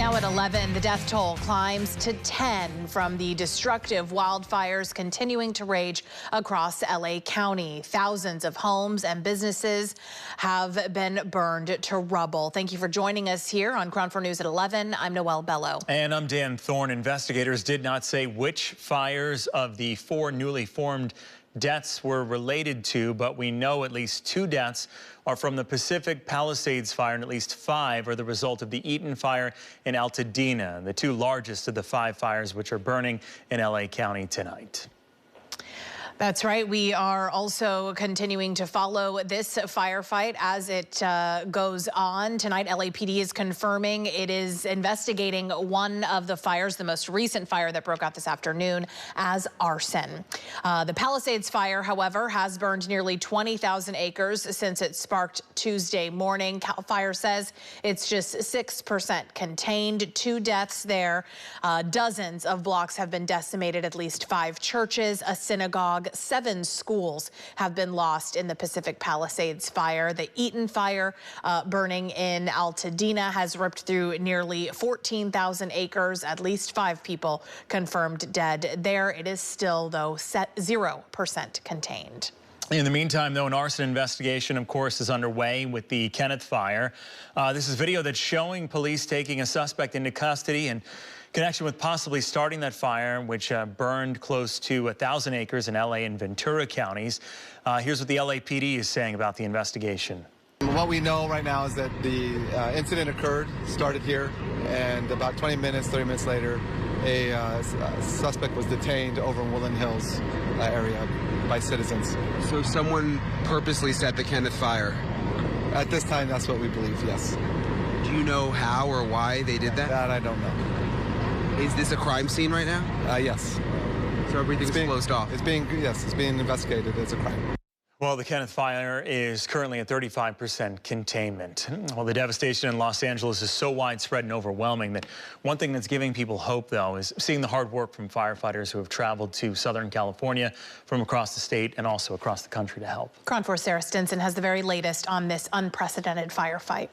Now at 11, the death toll climbs to 10 from the destructive wildfires continuing to rage across LA County. Thousands of homes and businesses have been burned to rubble. Thank you for joining us here on Crown 4 News at 11. I'm Noelle Bello. And I'm Dan Thorne. Investigators did not say which fires of the 4 newly formed deaths were related to, but we know at least 2 deaths are from the Pacific Palisades fire, and at least 5 are the result of the Eaton fire in Altadena, the 2 largest of the 5 fires which are burning in LA County tonight. That's right. We are also continuing to follow this firefight as it goes on. Tonight, LAPD is confirming it is investigating one of the fires, the most recent fire that broke out this afternoon, as arson. The Palisades fire, however, has burned nearly 20,000 acres since it sparked Tuesday morning. CAL FIRE says it's just 6% contained. 2 deaths there. Dozens of blocks have been decimated. At least 5 churches, a synagogue, 7 schools have been lost in the Pacific Palisades fire. The Eaton fire burning in Altadena has ripped through nearly 14,000 acres. At least 5 people confirmed dead there. It is still, though, 0% contained. In the meantime, though, an arson investigation, of course, is underway with the Kenneth fire. This is video that's showing police taking a suspect into custody in connection with possibly starting that fire, which burned close to 1,000 acres in LA and Ventura counties. Here's what the LAPD is saying about the investigation. What we know right now is that the incident started here, and about 30 minutes later, a suspect was detained over in Woodland Hills area by citizens. So someone purposely set the Kenneth fire? At this time, that's what we believe, yes. Do you know how or why they did that? That I don't know. Is this a crime scene right now? Yes. So everything's closed off? It's being investigated as a crime. Well, the Kenneth fire is currently at 35% containment. Well, the devastation in Los Angeles is so widespread and overwhelming that one thing that's giving people hope, though, is seeing the hard work from firefighters who have traveled to Southern California from across the state and also across the country to help. Crown 4's Sarah Stinson has the very latest on this unprecedented firefight.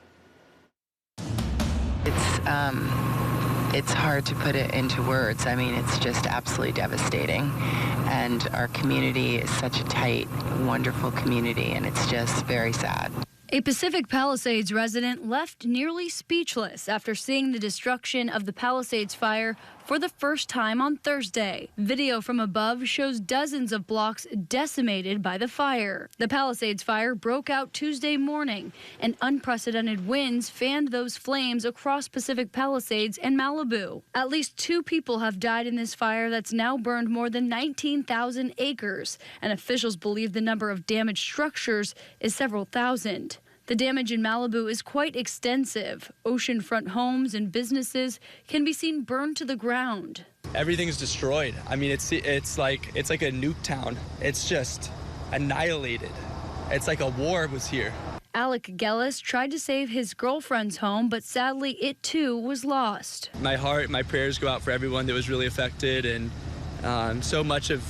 It's hard to put it into words. I mean, it's just absolutely devastating. And our community is such a tight, wonderful community, and it's just very sad. A Pacific Palisades resident left nearly speechless after seeing the destruction of the Palisades fire for the first time on Thursday. Video from above shows dozens of blocks decimated by the fire. The Palisades fire broke out Tuesday morning, and unprecedented winds fanned those flames across Pacific Palisades and Malibu. At least 2 people have died in this fire that's now burned more than 19,000 acres, and officials believe the number of damaged structures is several thousand. The damage in Malibu is quite extensive. Oceanfront homes and businesses can be seen burned to the ground. Everything's destroyed. I mean, it's like a nuke town. It's just annihilated. It's like a war was here. Alec Gellis tried to save his girlfriend's home, but sadly it too was lost. My heart, my prayers go out for everyone that was really affected, and so much of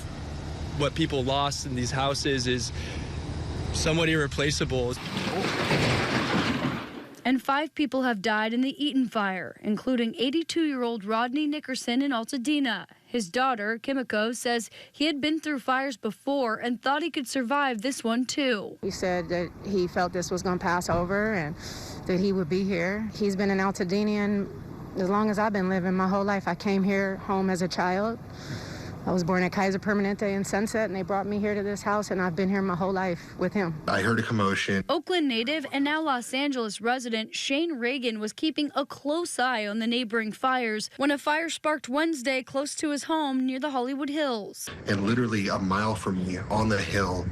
what people lost in these houses is somewhat irreplaceable. And 5 people have died in the Eaton fire, including 82-year-old Rodney Nickerson in Altadena. His daughter, Kimiko, says he had been through fires before and thought he could survive this one, too. He said that he felt this was going to pass over and that he would be here. He's been an Altadenian as long as I've been living. My whole life, I came here home as a child. I was born at Kaiser Permanente in Sunset, and they brought me here to this house, and I've been here my whole life with him. I heard a commotion. Oakland native and now Los Angeles resident Shane Reagan was keeping a close eye on the neighboring fires when a fire sparked Wednesday close to his home near the Hollywood Hills. And literally a mile from me on the hill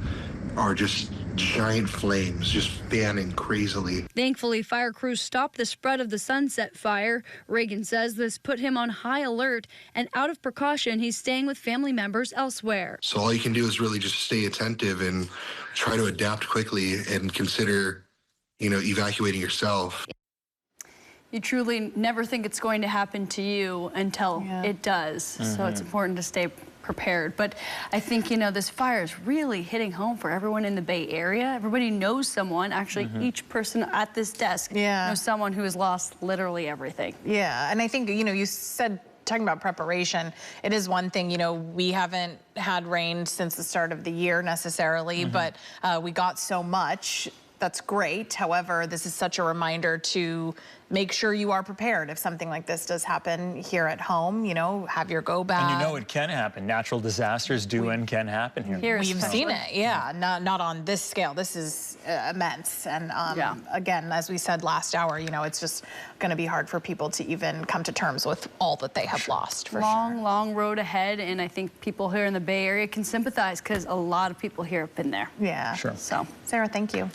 are just giant flames just fanning crazily. Thankfully, fire crews stopped the spread of the Sunset fire. Reagan says this put him on high alert, and out of precaution, he's staying with family members elsewhere. So all you can do is really just stay attentive and try to adapt quickly and consider, evacuating yourself. You truly never think it's going to happen to you until it does. So it's important to stay prepared. But I think, you know, this fire is really hitting home for everyone in the Bay Area. Everybody knows someone, actually each person at this desk knows someone who has lost literally everything. Yeah, and I think, you know, you said, talking about preparation, it is one thing, you know, we haven't had rain since the start of the year necessarily, but we got so much. That's great. However, this is such a reminder to make sure you are prepared if something like this does happen here at home. You know, have your go bag. And you know it can happen. Natural disasters do and can happen here. We've seen it, not on this scale. This is immense. And again, as we said last hour, you know, it's just going to be hard for people to even come to terms with all that they have lost. For long road ahead, and I think people here in the Bay Area can sympathize because a lot of people here have been there. Yeah. Sure. So, Sarah, thank you.